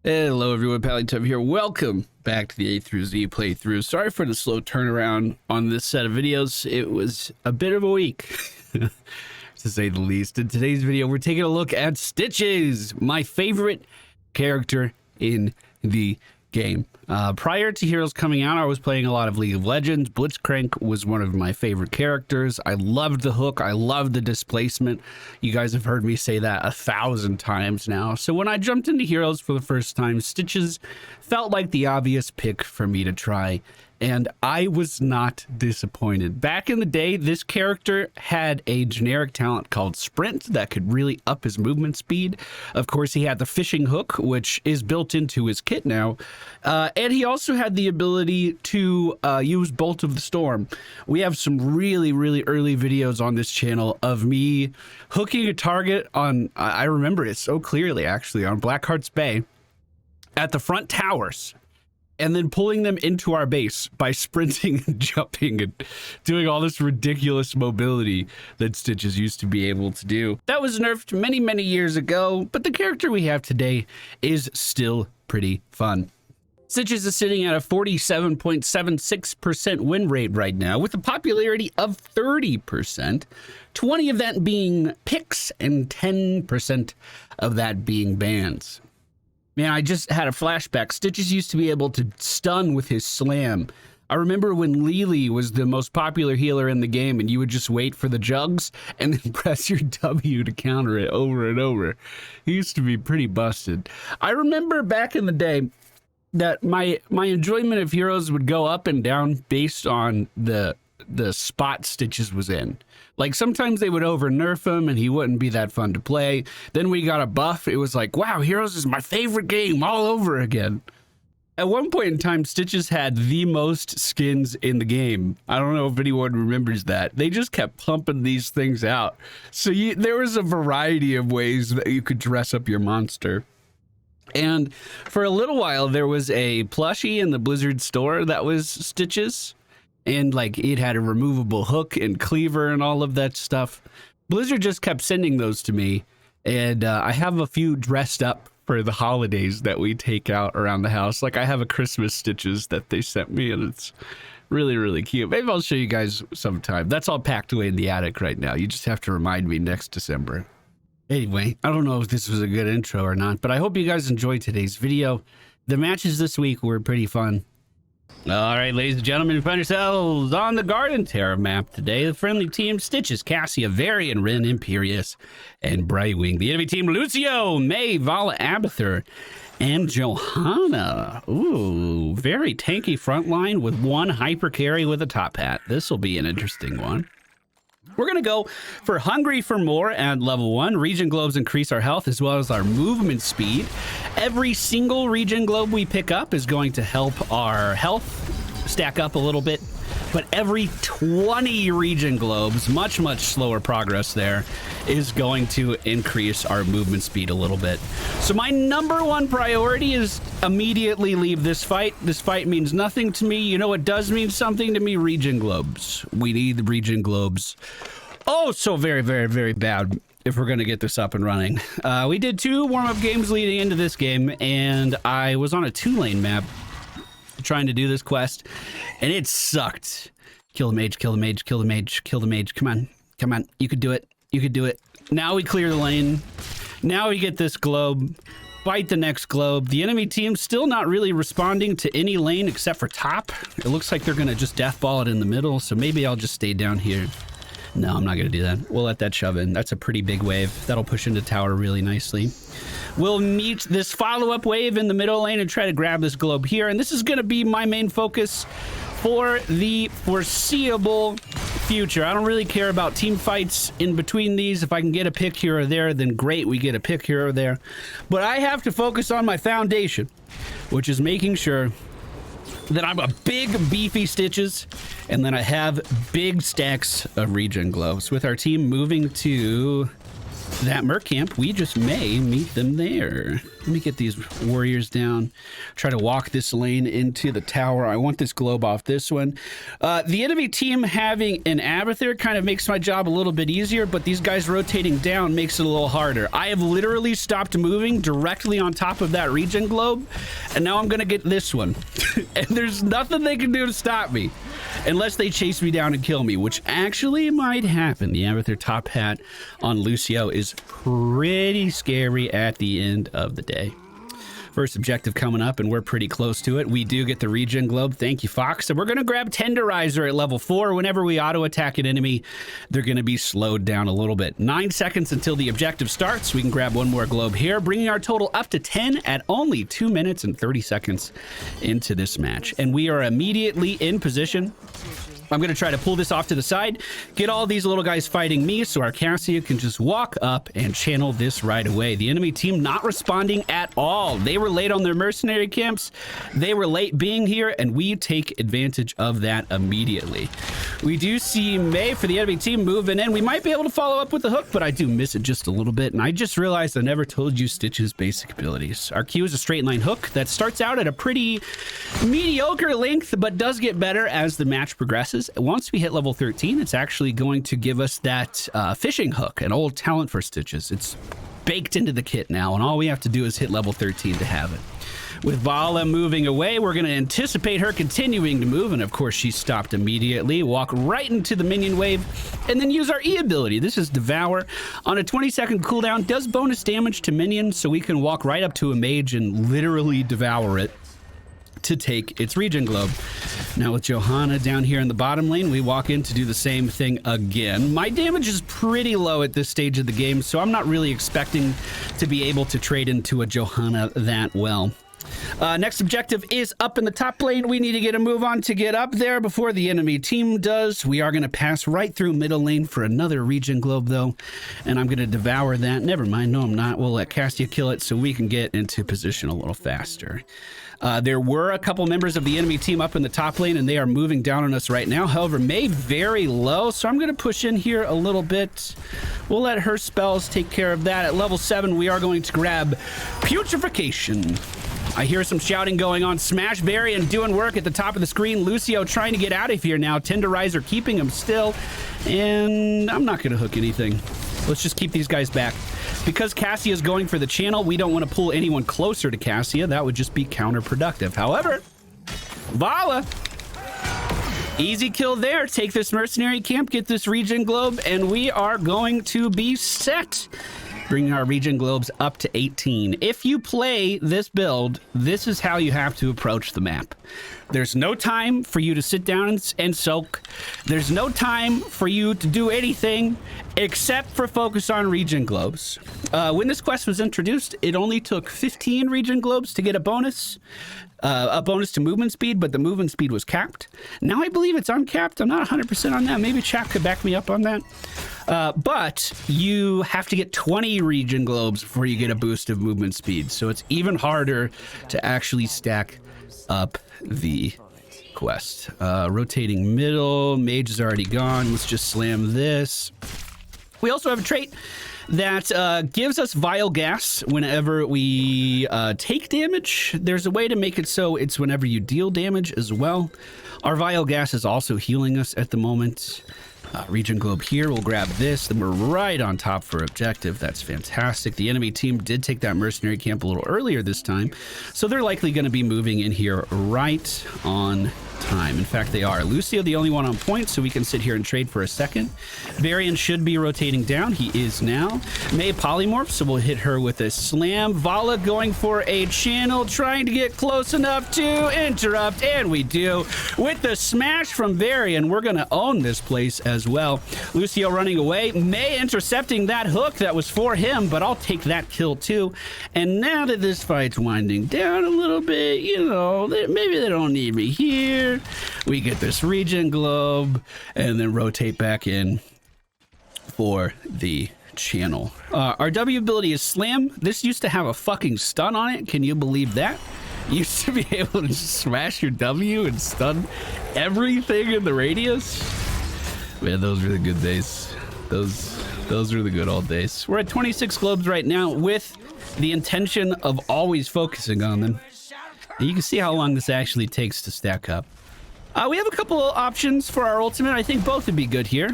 Hello everyone, MFPallytime here. Welcome back to the A through Z playthrough. Sorry for the slow turnaround on this set of videos. It was a bit of a week, to say the least. In today's video, we're taking a look at Stitches, my favorite character in the game. Prior to Heroes coming out, I was playing a lot of League of Legends. Blitzcrank was one of my favorite characters. I loved the hook. I loved the displacement. You guys have heard me say that 1,000 times now. So when I jumped into Heroes for the first time, Stitches felt like the obvious pick for me to try. And I was not disappointed. Back in the day, this character had a generic talent called Sprint that could really up his movement speed. Of course, he had the fishing hook, which is built into his kit now. And he also had the ability to use Bolt of the Storm. We have some really early videos on this channel of me hooking a target on, I remember it so clearly actually, on Blackheart's Bay at the front towers, and then pulling them into our base by sprinting and jumping and doing all this ridiculous mobility that Stitches used to be able to do. That was nerfed many years ago, but the character we have today is still pretty fun. Stitches is sitting at a 47.76% win rate right now, with a popularity of 30%, 20 of that being picks and 10% of that being bans. Man, I just had a flashback. Stitches used to be able to stun with his slam. I remember when Lily was the most popular healer in the game and you would just wait for the jugs and then press your W to counter it over and over. He used to be pretty busted. I remember back in the day that my enjoyment of Heroes would go up and down based on the spot Stitches was in. Like, sometimes they would over nerf him and he wouldn't be that fun to play. Then we got a buff. It was like, wow, Heroes is my favorite game all over again. At one point in time, Stitches had the most skins in the game. I don't know if anyone remembers that. They just kept pumping these things out. So there was a variety of ways that you could dress up your monster. And for a little while, there was a plushie in the Blizzard store that was Stitches. And like, it had a removable hook and cleaver and all of that stuff. Blizzard just kept sending those to me. And I have a few dressed up for the holidays that we take out around the house. Like, I have a Christmas Stitches that they sent me, and it's really cute. Maybe I'll show you guys sometime. That's all packed away in the attic right now. You just have to remind me next December. Anyway, I don't know if this was a good intro or not, but I hope you guys enjoyed today's video. The matches this week were pretty fun. All right, ladies and gentlemen, you find yourselves on the Garden Terror map today. The friendly team, Stitches, Cassia, Varian, Ren, Imperious, and Brightwing. The enemy team, Lucio, May, Vala, Abathur, and Johanna. Ooh, very tanky front line with one hyper carry with a top hat. This will be an interesting one. We're going to go for Hungry for More at level 1. Region globes increase our health as well as our movement speed. Every single region globe we pick up is going to help our health stack up a little bit. But every 20 region globes, much slower progress there, is going to increase our movement speed a little bit. So my number one priority is immediately leave this fight. This fight means nothing to me. You know what does mean something to me? Region globes. We need the region globes. Oh, so very bad if we're going to get this up and running. We did 2 warm-up games leading into this game, and I was on a 2-lane map trying to do this quest, and it sucked. Kill the mage, kill the mage, kill the mage, kill the mage. Come on, you could do it, you could do it. Now we clear the lane. Now we get this globe, fight the next globe. The enemy team still not really responding to any lane except for top. It looks like they're gonna just deathball it in the middle, so maybe I'll just stay down here. No, I'm not gonna do that. We'll let that shove in. That's a pretty big wave. That'll push into tower really nicely. We'll meet this follow-up wave in the middle lane and try to grab this globe here. And this is gonna be my main focus for the foreseeable future. I don't really care about team fights in between these. If I can get a pick here or there, then great, we get a pick here or there. But I have to focus on my foundation, which is making sure that I'm a big beefy Stitches, and then I have big stacks of region globes. With our team moving to that merc camp, we just may meet them there. Let me get these warriors down. Try to walk this lane into the tower. I want this globe off this one. The enemy team having an Abathur kind of makes my job a little bit easier, but these guys rotating down makes it a little harder. I have literally stopped moving directly on top of that regen globe, and now I'm going to get this one. And there's nothing they can do to stop me unless they chase me down and kill me, which actually might happen. The Abathur top hat on Lucio is pretty scary at the end of the day. First objective coming up, and we're pretty close to it. We do get the regen globe. Thank you, Fox. So we're going to grab Tenderizer at level 4. Whenever we auto-attack an enemy, they're going to be slowed down a little bit. 9 seconds until the objective starts. We can grab one more globe here, bringing our total up to 10 at only 2 minutes and 30 seconds into this match. And we are immediately in position. I'm going to try to pull this off to the side, get all these little guys fighting me so our Cassia can just walk up and channel this right away. The enemy team not responding at all. They were late on their mercenary camps. They were late being here, and we take advantage of that immediately. We do see May for the enemy team moving in. We might be able to follow up with the hook, but I do miss it just a little bit, and I just realized I never told you Stitch's basic abilities. Our Q is a straight line hook that starts out at a pretty mediocre length, but does get better as the match progresses. Once we hit level 13, it's actually going to give us that fishing hook, an old talent for Stitches. It's baked into the kit now, and all we have to do is hit level 13 to have it. With Vala moving away, we're going to anticipate her continuing to move, and of course she stopped immediately. Walk right into the minion wave, and then use our E ability. This is Devour. On a 20-second cooldown, does bonus damage to minions, so we can walk right up to a mage and literally devour it to take its regen globe. Now with Johanna down here in the bottom lane, we walk in to do the same thing again. My damage is pretty low at this stage of the game, so I'm not really expecting to be able to trade into a Johanna that well. Next objective is up in the top lane. We need to get a move on to get up there before the enemy team does. We are going to pass right through middle lane for another regen globe, though, and I'm going to devour that. Never mind. No, I'm not. We'll let Cassia kill it so we can get into position a little faster. There were a couple members of the enemy team up in the top lane, and they are moving down on us right now. However, May very low, so I'm going to push in here a little bit. We'll let her spells take care of that. At level 7, we are going to grab Putrefaction. I hear some shouting going on. Smash Varian doing work at the top of the screen. Lucio trying to get out of here now. Tenderizer keeping him still. And I'm not going to hook anything. Let's just keep these guys back. Because Cassia is going for the channel, we don't want to pull anyone closer to Cassia. That would just be counterproductive. However, Vala, easy kill there. Take this mercenary camp, get this regen globe, and we are going to be set. Bringing our regen globes up to 18. If you play this build, this is how you have to approach the map. There's no time for you to sit down and soak. There's no time for you to do anything except for focus on regen globes. When this quest was introduced, it only took 15 regen globes to get a bonus to movement speed, but the movement speed was capped. Now I believe it's uncapped. I'm not 100% on that. Maybe chat could back me up on that. But you have to get 20 regen globes before you get a boost of movement speed. So it's even harder to actually stack up the quest. Rotating middle, mage is already gone. Let's just slam this. We also have a trait that gives us vile gas whenever we take damage. There's a way to make it so it's whenever you deal damage as well. Our vile gas is also healing us at the moment. Regen globe here, we'll grab this, then we're right on top for objective. That's fantastic. The enemy team did take that mercenary camp a little earlier this time, so they're likely going to be moving in here right on time. In fact, they are. Lucio, the only one on point, so we can sit here and trade for a second. Varian should be rotating down. He is now. May polymorph, so we'll hit her with a slam. Vala going for a channel, trying to get close enough to interrupt, and we do. With the smash from Varian, we're going to own this place as well. Lucio running away. May intercepting that hook that was for him, but I'll take that kill too. And now that this fight's winding down a little bit, you know, maybe they don't need me here. We get this regen globe and then rotate back in for the channel. Our W ability is Slam. This used to have a fucking stun on it. Can you believe that? You used to be able to just smash your W and stun everything in the radius. Man, those were the good days. Those Those are the good old days. We're at 26 globes right now with the intention of always focusing on them. And you can see how long this actually takes to stack up. We have a couple of options for our ultimate. I think both would be good here.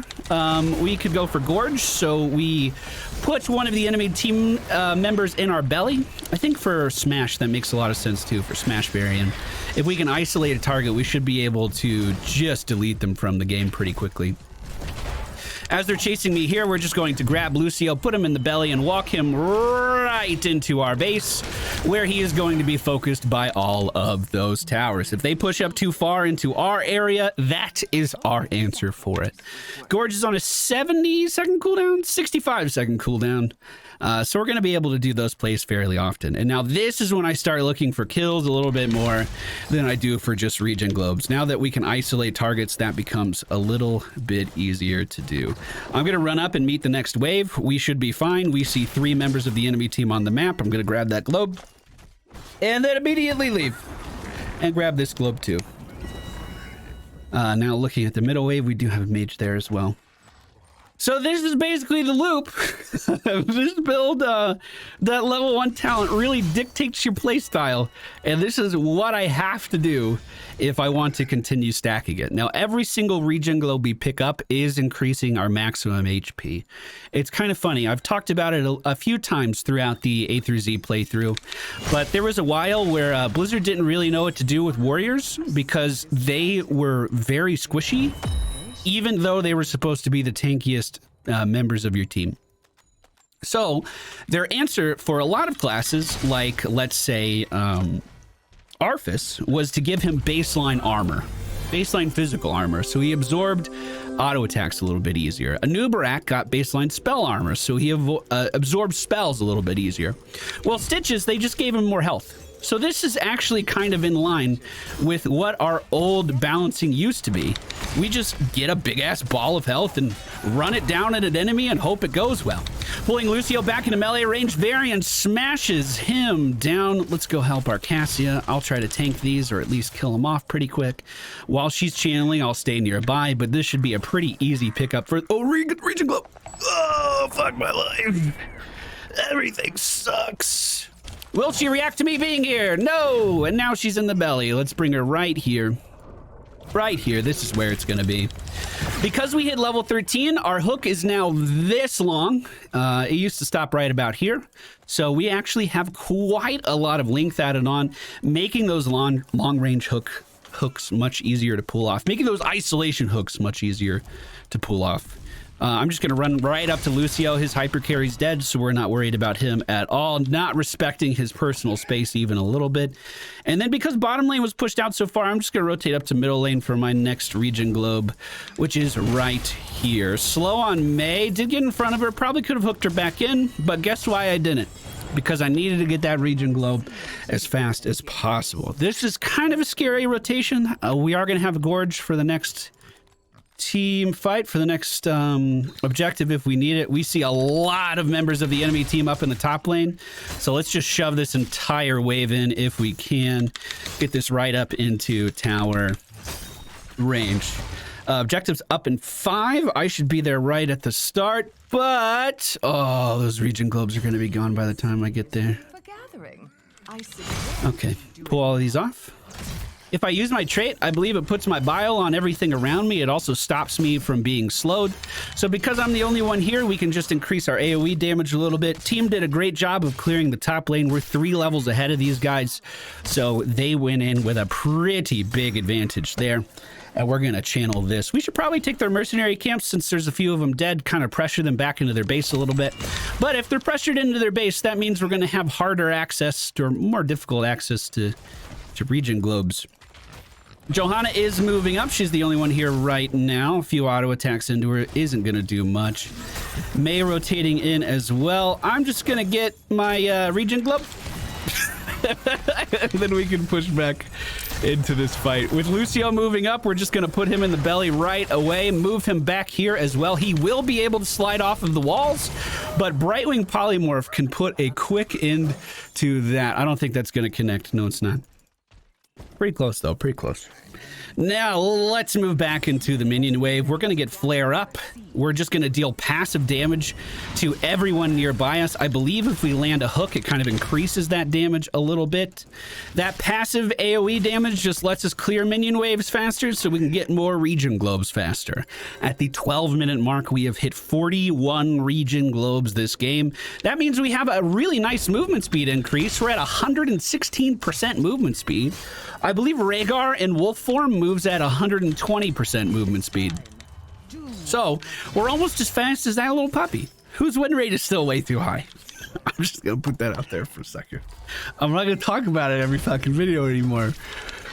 We could go for gorge, so we put one of the enemy team members in our belly. I think for smash, that makes a lot of sense too, for smash variant. If we can isolate a target, we should be able to just delete them from the game pretty quickly. As they're chasing me here, we're just going to grab Lucio, put him in the belly, and walk him right into our base, where he is going to be focused by all of those towers. If they push up too far into our area, that is our answer for it. Gorge is on a 70-second cooldown, 65-second cooldown. So we're going to be able to do those plays fairly often. And now this is when I start looking for kills a little bit more than I do for just regen globes. Now that we can isolate targets, that becomes a little bit easier to do. I'm going to run up and meet the next wave. We should be fine. We see 3 members of the enemy team on the map. I'm going to grab that globe and then immediately leave and grab this globe too. Now looking at the middle wave, we do have a mage there as well. So this is basically the loop. This build, that level 1 talent really dictates your playstyle. And this is what I have to do if I want to continue stacking it. Now, every single regen globe we pick up is increasing our maximum HP. It's kind of funny. I've talked about it a few times throughout the A through Z playthrough. But there was a while where Blizzard didn't really know what to do with warriors because they were very squishy, even though they were supposed to be the tankiest members of your team. So their answer for a lot of classes, like let's say Arthas, was to give him baseline armor, baseline physical armor, so he absorbed auto attacks a little bit easier. Anubarak got baseline spell armor, so he absorbed spells a little bit easier. Well, Stitches, they just gave him more health. So this is actually kind of in line with what our old balancing used to be. We just get a big ass ball of health and run it down at an enemy and hope it goes well. Pulling Lucio back into melee range, Varian smashes him down. Let's go help our Cassia. I'll try to tank these or at least kill him off pretty quick. While she's channeling, I'll stay nearby, but this should be a pretty easy pickup for... Oh, regen globe! Oh, fuck my life. Everything sucks. Will she react to me being here? No! And now she's in the belly. Let's bring her right here. Right here. This is where it's going to be. Because we hit level 13, our hook is now this long. It used to stop right about here. So we actually have quite a lot of length added on, making those long-range hooks much easier to pull off. Making those isolation hooks much easier to pull off. I'm just going to run right up to Lucio. His hyper carry's dead, so we're not worried about him at all. Not respecting his personal space even a little bit. And then because bottom lane was pushed out so far, I'm just going to rotate up to middle lane for my next regen globe, which is right here. Slow on Mei. Did get in front of her. Probably could have hooked her back in, but guess why I didn't? Because I needed to get that regen globe as fast as possible. This is kind of a scary rotation. We are going to have a gorge for the next... team fight for the next objective if we need it. We see a lot of members of the enemy team up in the top lane, so let's just shove this entire wave in if we can. Get this right up into tower range. Objectives up in 5. I should be there right at the start, but oh, those regen globes are going to be gone by the time I get there. Okay, pull all of these off. If I use my trait, I believe it puts my bile on everything around me. It also stops me from being slowed. So because I'm the only one here, we can just increase our AoE damage a little bit. Team did a great job of clearing the top lane. We're 3 levels ahead of these guys. So they went in with a pretty big advantage there. And we're going to channel this. We should probably take their mercenary camps since there's a few of them dead, kind of pressure them back into their base a little bit. But if they're pressured into their base, that means we're going to have harder access or more difficult access to regen globes. Johanna is moving up. She's the only one here right now. A few auto attacks into her isn't going to do much. Mei rotating in as well. I'm just going to get my regen globe. And then we can push back into this fight. With Lucio moving up, we're just going to put him in the belly right away. Move him back here as well. He will be able to slide off of the walls, but Brightwing Polymorph can put a quick end to that. I don't think that's going to connect. No, it's not. Pretty close, though. Pretty close. Now, let's move back into the minion wave. We're going to get flare up. We're just going to deal passive damage to everyone nearby us. I believe if we land a hook, it kind of increases that damage a little bit. That passive AoE damage just lets us clear minion waves faster so we can get more region globes faster. At the 12-minute mark, we have hit 41 region globes this game. That means we have a really nice movement speed increase. We're at 116% movement speed. I believe Rhaegar in wolf form moves at 120% movement speed. So we're almost as fast as that little puppy, whose win rate is still way too high. I'm just going to put that out there for a second. I'm not going to talk about it every fucking video anymore.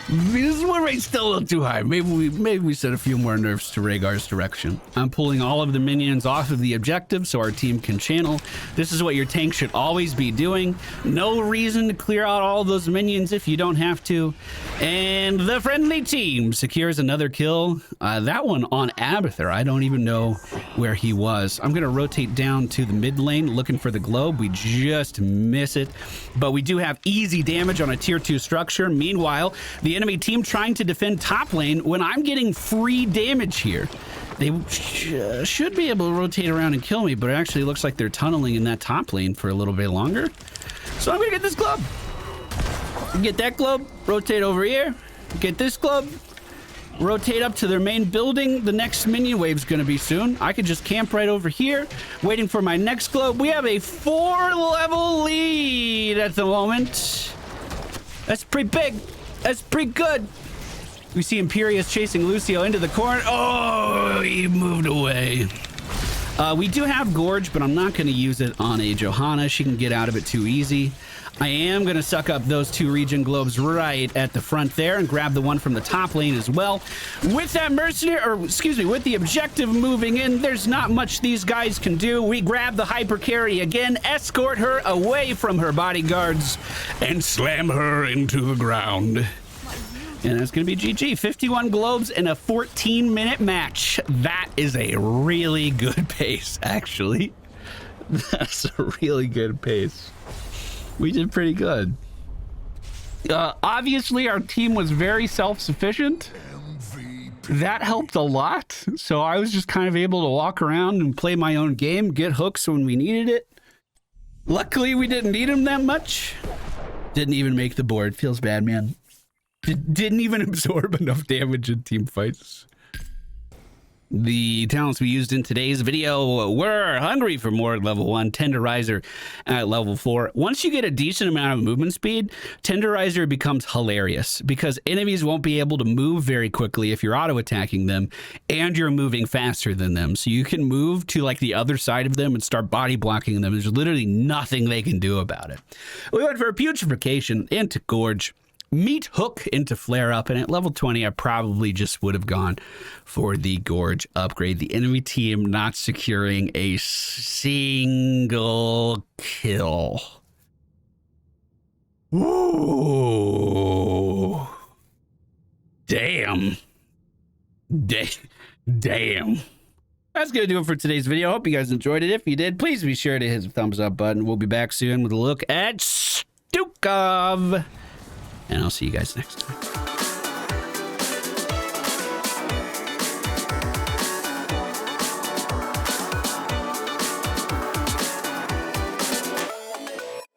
This win rate's still a little too high. Maybe we set a few more nerfs to Rhaegar's direction. I'm pulling all of the minions off of the objective so our team can channel. This is what your tank should always be doing. No reason to clear out all those minions if you don't have to. And the friendly team secures another kill. That one on Abathur. I don't even know where he was. I'm going to rotate down to the mid lane looking for the globe. We just miss it. But we do have easy damage on a tier 2 structure. Meanwhile, the enemy team trying to defend top lane when I'm getting free damage here. They should be able to rotate around and kill me, but it actually looks like they're tunneling in that top lane for a little bit longer. So I'm gonna get this globe. Get that globe, rotate over here, get this globe, rotate up to their main building. The next minion wave's gonna be soon. I could just camp right over here, waiting for my next globe. We have a 4-level lead at the moment. That's pretty big. That's pretty good. We see Imperius chasing Lucio into the corner. Oh, he moved away. We do have Gorge, but I'm not going to use it on a Johanna. She can get out of it too easy. I am going to suck up those 2 region globes right at the front there and grab the one from the top lane as well. With that mercenary, or excuse me, with the objective moving in, there's not much these guys can do. We grab the hyper carry again, escort her away from her bodyguards, and slam her into the ground. And that's going to be GG. 51 globes in a 14-minute match. That is a really good pace, actually. That's a really good pace. We did pretty good. Obviously, our team was very self-sufficient. That helped a lot. So I was just kind of able to walk around and play my own game, get hooks when we needed it. Luckily, we didn't need them that much. Didn't even make the board. Feels bad, man. Didn't even absorb enough damage in team fights. The talents we used in today's video were Hungry for more at level 1, Tenderizer at level 4. Once you get a decent amount of movement speed, Tenderizer becomes hilarious because enemies won't be able to move very quickly if you're auto-attacking them and you're moving faster than them. So you can move to like the other side of them and start body blocking them. There's literally nothing they can do about it. We went for Putrefaction into Gorge. Meat hook into flare up, and at level 20 I probably just would have gone for the Gorge upgrade. The enemy team not securing a single kill. Ooh. Damn. Damn. That's gonna do it for today's video. Hope you guys enjoyed it. If you did, please be sure to hit the thumbs up button. We'll be back soon with a look at Stukov. And I'll see you guys next time.